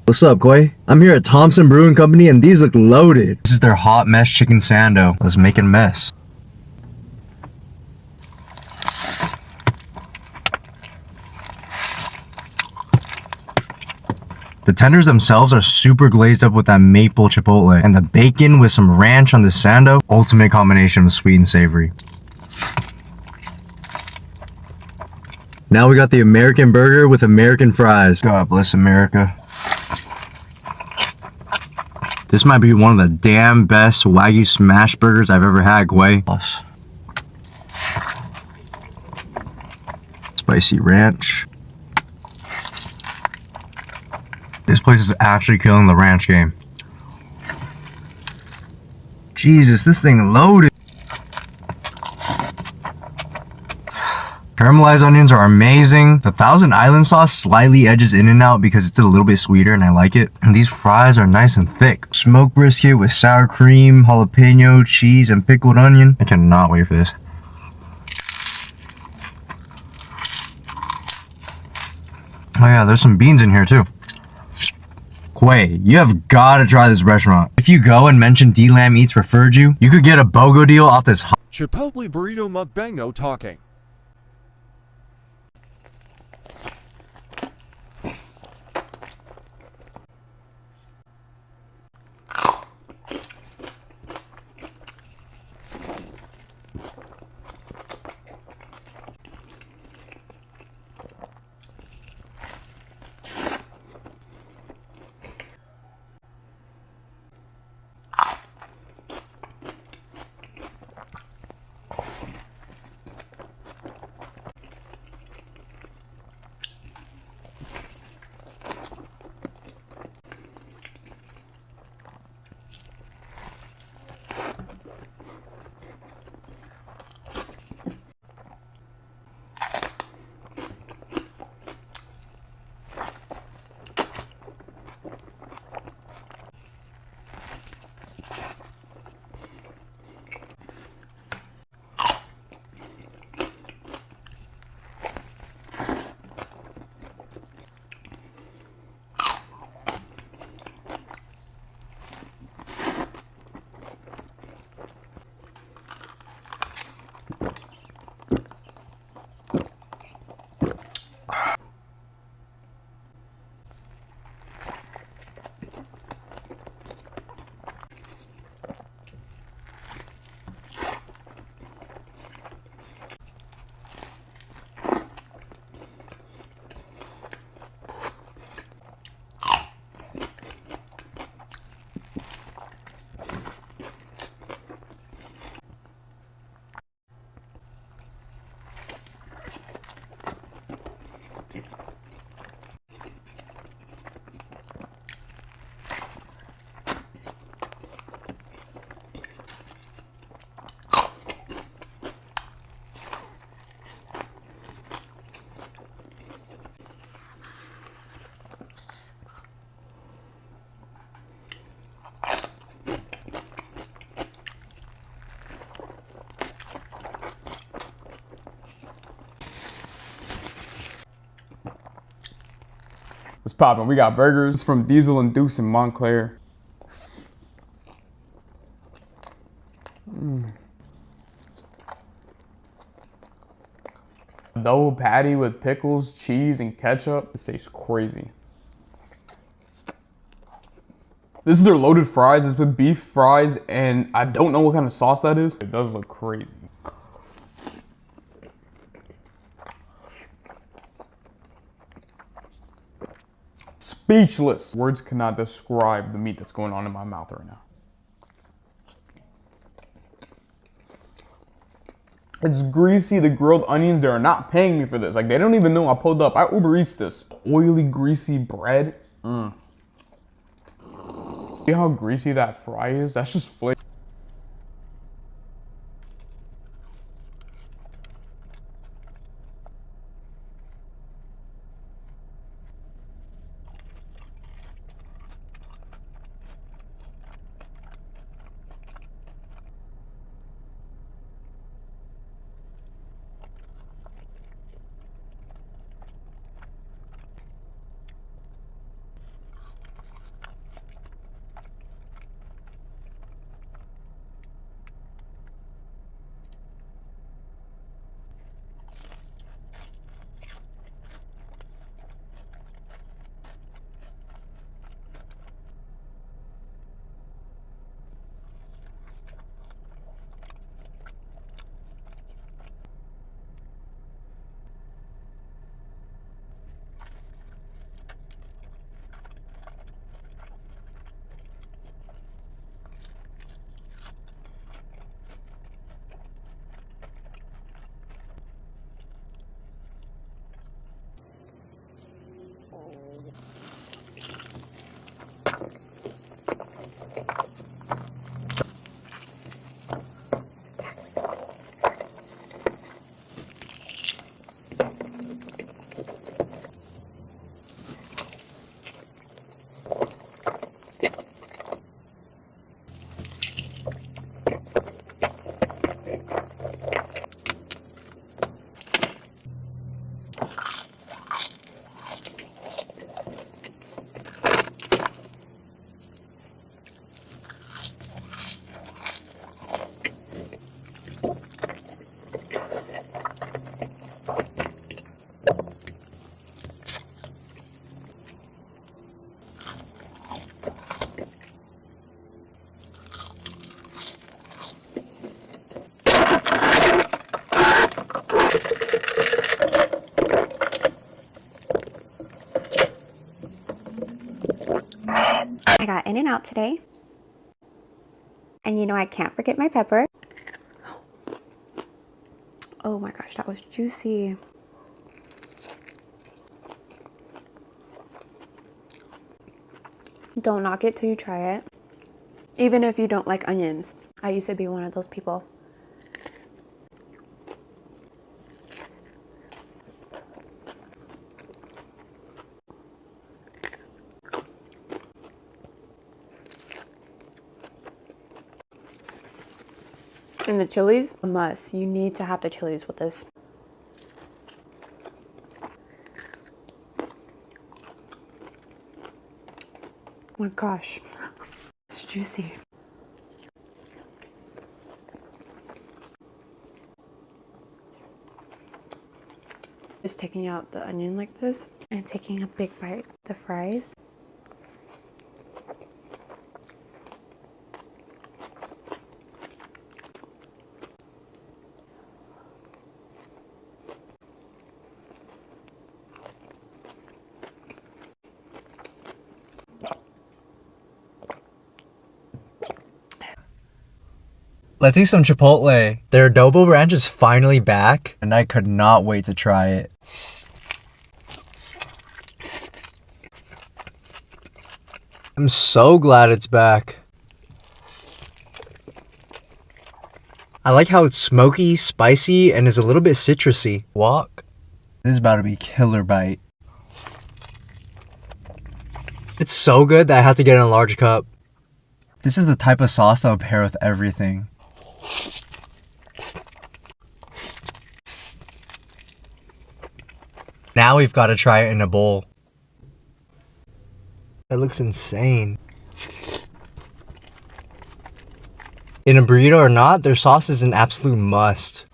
What's up, Koi? I'm here at Thompson Brewing Company and these look loaded. This is their hot mesh chicken sando. Let's make it a mess. The tenders themselves are super glazed up with that maple chipotle, and the bacon with some ranch on the sando, ultimate combination of sweet and savory. Now we got the American burger with American fries. God bless America. This might be one of the damn best Wagyu smash burgers I've ever had, Gway. Spicy ranch. This place is actually killing the ranch game. Jesus, this thing loaded. Caramelized onions are amazing. The Thousand Island sauce slightly edges in and out because it's a little bit sweeter and I like it. And these fries are nice and thick. Smoked brisket with sour cream, jalapeno, cheese, and pickled onion. I cannot wait for this. Oh yeah, there's some beans in here too. Quay, you have got to try this restaurant. If you go and mention D-Lamb Eats referred you, you could get a BOGO deal off this Chipotle burrito mukbang, no talking. What's poppin'? We got burgers from Diesel and Deuce in Montclair. adobo patty with pickles, cheese, and ketchup. This tastes crazy. This is their loaded fries. It's with beef fries, and I don't know what kind of sauce that is. It does look crazy. Speechless. Words cannot describe the meat that's going on in my mouth right now. It's greasy. The grilled onions, they're not paying me for this. Like, they don't even know I pulled up. I Uber Eats this. Oily, greasy bread. See how greasy that fry is? That's just flavor. I got In-N-Out today. And you know I can't forget my pepper. Oh my gosh, that was juicy. Don't knock it till you try it. Even if you don't like onions. I used to be one of those people. And the chilies, a must. You need to have the chilies with this. Oh my gosh, it's juicy. Just taking out the onion like this and taking a big bite of the fries. Let's eat some Chipotle. Their adobo ranch is finally back, and I could not wait to try it. I'm so glad it's back. I like how it's smoky, spicy, and is a little bit citrusy. Walk. This is about to be killer bite. It's so good that I had to get in a large cup. This is the type of sauce that would pair with everything. Now we've got to try it in a bowl. That looks insane. In a burrito or not, their sauce is an absolute must.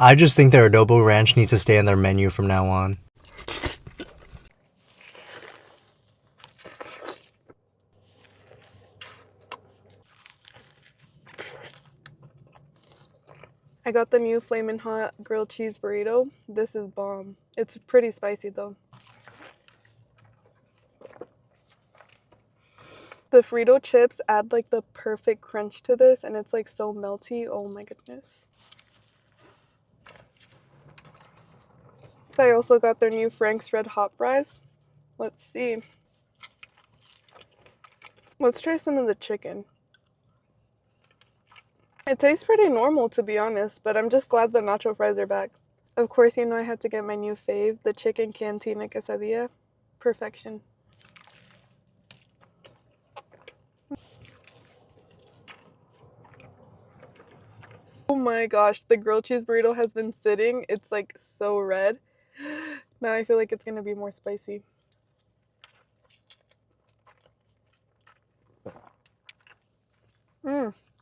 I just think their adobo ranch needs to stay on their menu from now on. I got the new Flamin' Hot grilled cheese burrito. This is bomb. It's pretty spicy though. The Frito chips add like the perfect crunch to this, and it's like so melty. Oh my goodness. I also got their new Frank's Red Hot Fries. Let's see. Let's try some of the chicken. It tastes pretty normal, to be honest, but I'm just glad the nacho fries are back. Of course, you know I had to get my new fave, the chicken cantina quesadilla. Perfection. Oh my gosh, the grilled cheese burrito has been sitting. It's like so red. Now I feel like it's gonna be more spicy.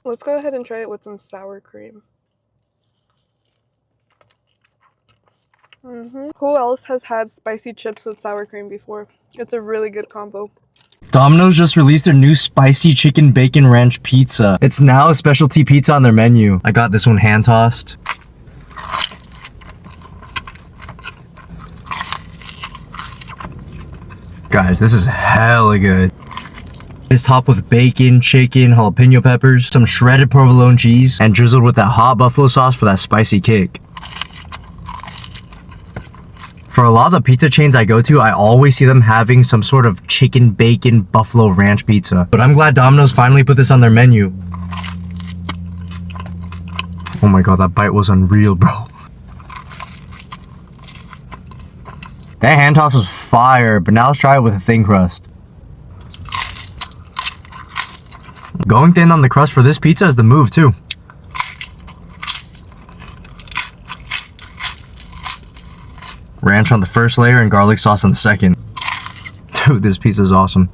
Let's go ahead and try it with some sour cream. Who else has had spicy chips with sour cream before? It's a really good combo. Domino's just released their new spicy chicken bacon ranch pizza. It's now a specialty pizza on their menu. I got this one hand tossed. Guys, this is hella good. It's topped with bacon, chicken, jalapeno peppers, some shredded provolone cheese, and drizzled with that hot buffalo sauce for that spicy kick. For a lot of the pizza chains I go to, I always see them having some sort of chicken bacon buffalo ranch pizza. But I'm glad Domino's finally put this on their menu. Oh my god, that bite was unreal, bro. That hand toss was fire, but now let's try it with a thin crust. Going thin on the crust for this pizza is the move too. Ranch on the first layer and garlic sauce on the second. Dude, this pizza is awesome.